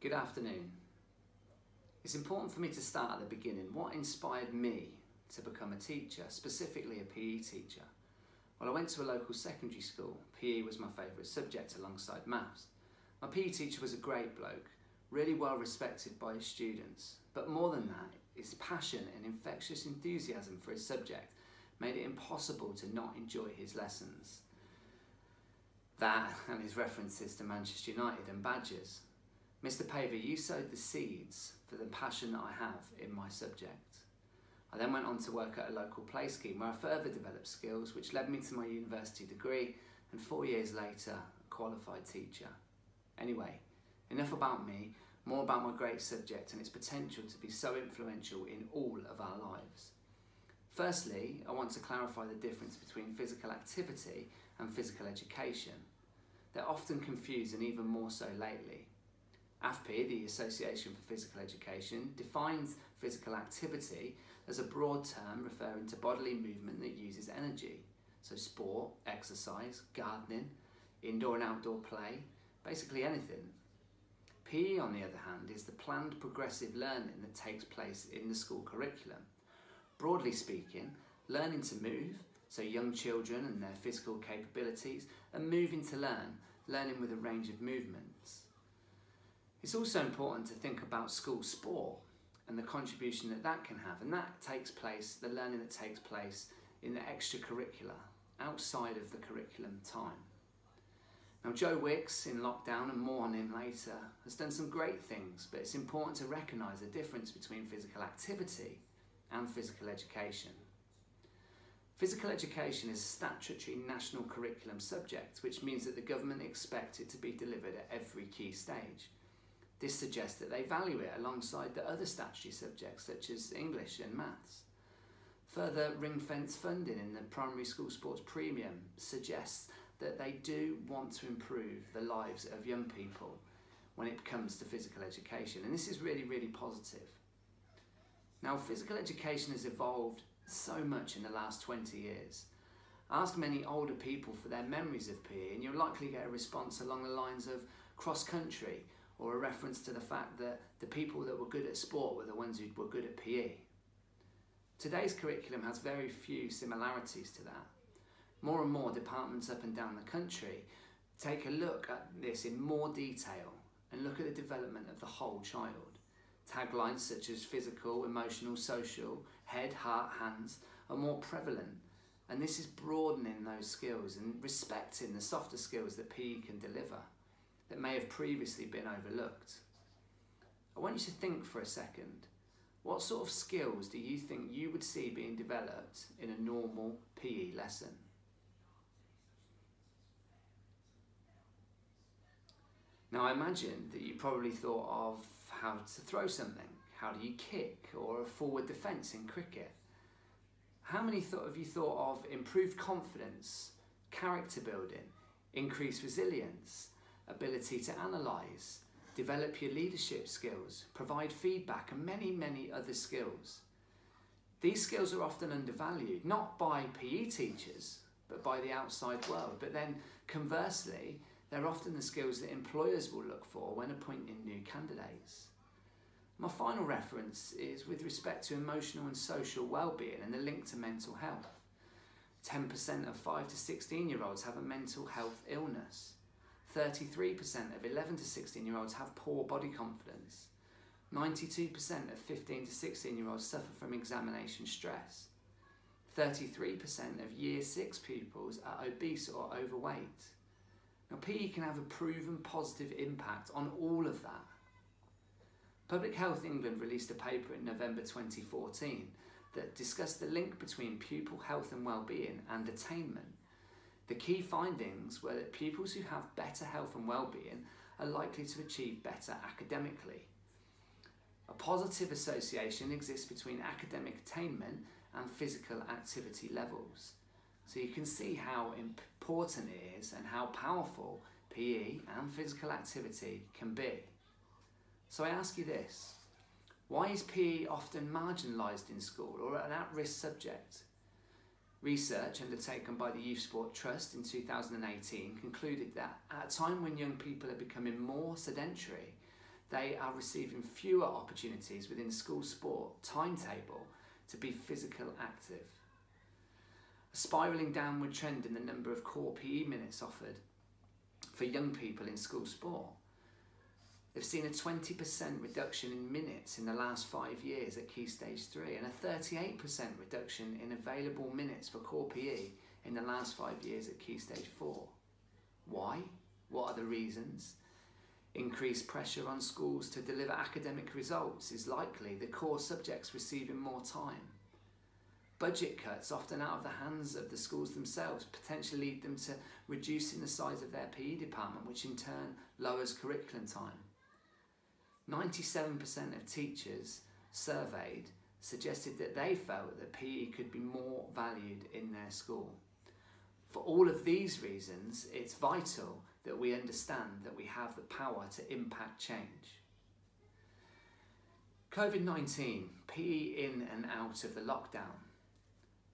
Good afternoon. It's important for me to start at the beginning. What inspired me to become a teacher, specifically a PE teacher? Well, I went to a local secondary school. PE was my favourite subject alongside maths. My PE teacher was a great bloke, really well respected by his students. But more than that, his passion and infectious enthusiasm for his subject made it impossible to not enjoy his lessons. That and his references to Manchester United and Badgers. Mr. Paver, you sowed the seeds for the passion that I have in my subject. I then went on to work at a local play scheme where I further developed skills which led me to my university degree and 4 years later, a qualified teacher. Anyway, enough about me, more about my great subject and its potential to be so influential in all of our lives. Firstly, I want to clarify the difference between physical activity and physical education. They're often confused and even more so lately. AFPE, the Association for Physical Education, defines physical activity as a broad term referring to bodily movement that uses energy. So sport, exercise, gardening, indoor and outdoor play, basically anything. PE, on the other hand, is the planned progressive learning that takes place in the school curriculum. Broadly speaking, learning to move, so young children and their physical capabilities, and moving to learn, learning with a range of movements. It's also important to think about school sport and the contribution that that can have, and that takes place, the learning that takes place in the extracurricular, outside of the curriculum time. Now Joe Wicks, in lockdown, and more on him later, has done some great things, but it's important to recognise the difference between physical activity and physical education. Physical education is a statutory national curriculum subject, which means that the government expects it to be delivered at every key stage. This suggests that they value it alongside the other statutory subjects such as English and maths. Further, ring-fence funding in the primary school sports premium suggests that they do want to improve the lives of young people when it comes to physical education, and this is really, really positive. Now, physical education has evolved so much in the last 20 years. Ask many older people for their memories of PE and you'll likely get a response along the lines of cross-country, or a reference to the fact that the people that were good at sport were the ones who were good at PE. Today's curriculum has very few similarities to that. More and more departments up and down the country take a look at this in more detail and look at the development of the whole child. Taglines such as physical, emotional, social, head, heart, hands are more prevalent, and this is broadening those skills and respecting the softer skills that PE can deliver that may have previously been overlooked. I want you to think for a second. What sort of skills do you think you would see being developed in a normal PE lesson? Now I imagine that you probably thought of how to throw something, how do you kick, or a forward defence in cricket. How many of you thought of improved confidence, character building, increased resilience, ability to analyse, develop your leadership skills, provide feedback, and many, many other skills? These skills are often undervalued, not by PE teachers, but by the outside world. But then conversely, they're often the skills that employers will look for when appointing new candidates. My final reference is with respect to emotional and social well-being and the link to mental health. 10% of 5 to 16-year-olds have a mental health illness. 33% of 11 to 16-year-olds have poor body confidence. 92% of 15 to 16-year-olds suffer from examination stress. 33% of Year 6 pupils are obese or overweight. Now, PE can have a proven positive impact on all of that. Public Health England released a paper in November 2014 that discussed the link between pupil health and well-being and attainment. The key findings were that pupils who have better health and well-being are likely to achieve better academically. A positive association exists between academic attainment and physical activity levels. So you can see how important it is and how powerful PE and physical activity can be. So I ask you this, why is PE often marginalised in school or an at-risk subject? Research undertaken by the Youth Sport Trust in 2018 concluded that at a time when young people are becoming more sedentary, they are receiving fewer opportunities within school sport timetable to be physical active. A spiralling downward trend in the number of core PE minutes offered for young people in school sport. They've seen a 20% reduction in minutes in the last 5 years at Key Stage 3 and a 38% reduction in available minutes for core PE in the last 5 years at Key Stage 4. Why? What are the reasons? Increased pressure on schools to deliver academic results is likely, the core subjects receiving more time. Budget cuts, often out of the hands of the schools themselves, potentially lead them to reducing the size of their PE department, which in turn lowers curriculum time. 97% of teachers surveyed suggested that they felt that PE could be more valued in their school. For all of these reasons, it's vital that we understand that we have the power to impact change. COVID-19, PE in and out of the lockdown.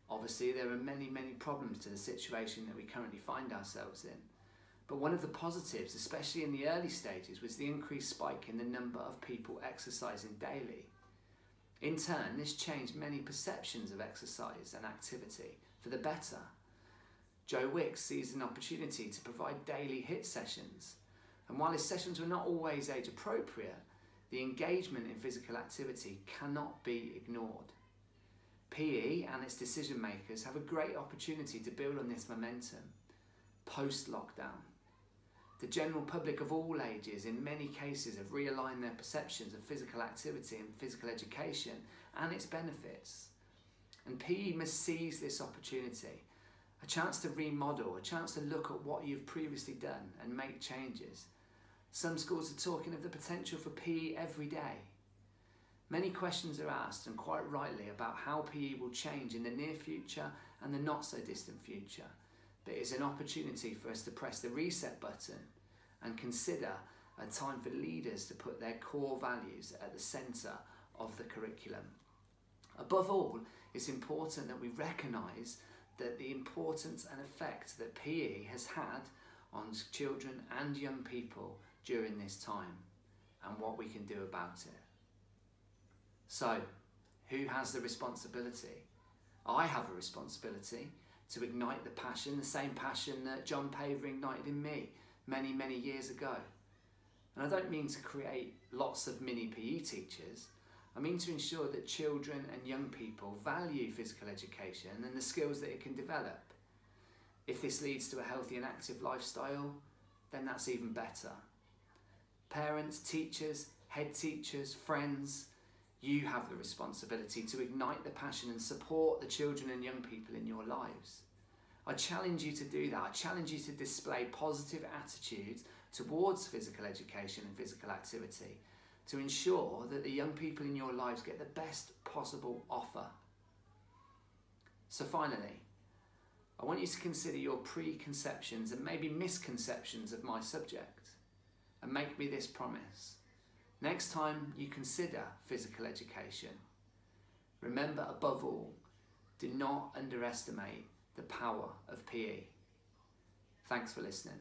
Obviously, there are many problems to the situation that we currently find ourselves in. But one of the positives, especially in the early stages, was the increased spike in the number of people exercising daily. In turn, this changed many perceptions of exercise and activity for the better. Joe Wicks sees an opportunity to provide daily HIIT sessions. And while his sessions were not always age appropriate, the engagement in physical activity cannot be ignored. PE and its decision makers have a great opportunity to build on this momentum post-lockdown. The general public of all ages in many cases have realigned their perceptions of physical activity and physical education and its benefits. And PE must seize this opportunity, a chance to remodel, a chance to look at what you've previously done and make changes. Some schools are talking of the potential for PE every day. Many questions are asked, and quite rightly, about how PE will change in the near future and the not so distant future. But it's an opportunity for us to press the reset button and consider a time for leaders to put their core values at the centre of the curriculum. Above all, it's important that we recognise that the importance and effect that PE has had on children and young people during this time and what we can do about it. So, who has the responsibility? I have a responsibility to ignite the passion, the same passion that John Paver ignited in me many years ago. And I don't mean to create lots of mini PE teachers. I mean to ensure that children and young people value physical education and the skills that it can develop. If this leads to a healthy and active lifestyle, then that's even better. Parents, teachers, head teachers, friends, you have the responsibility to ignite the passion and support the children and young people in your lives. I challenge you to do that. I challenge you to display positive attitudes towards physical education and physical activity to ensure that the young people in your lives get the best possible offer. So finally, I want you to consider your preconceptions and maybe misconceptions of my subject and make me this promise. Next time you consider physical education, remember above all, do not underestimate the power of PE. Thanks for listening.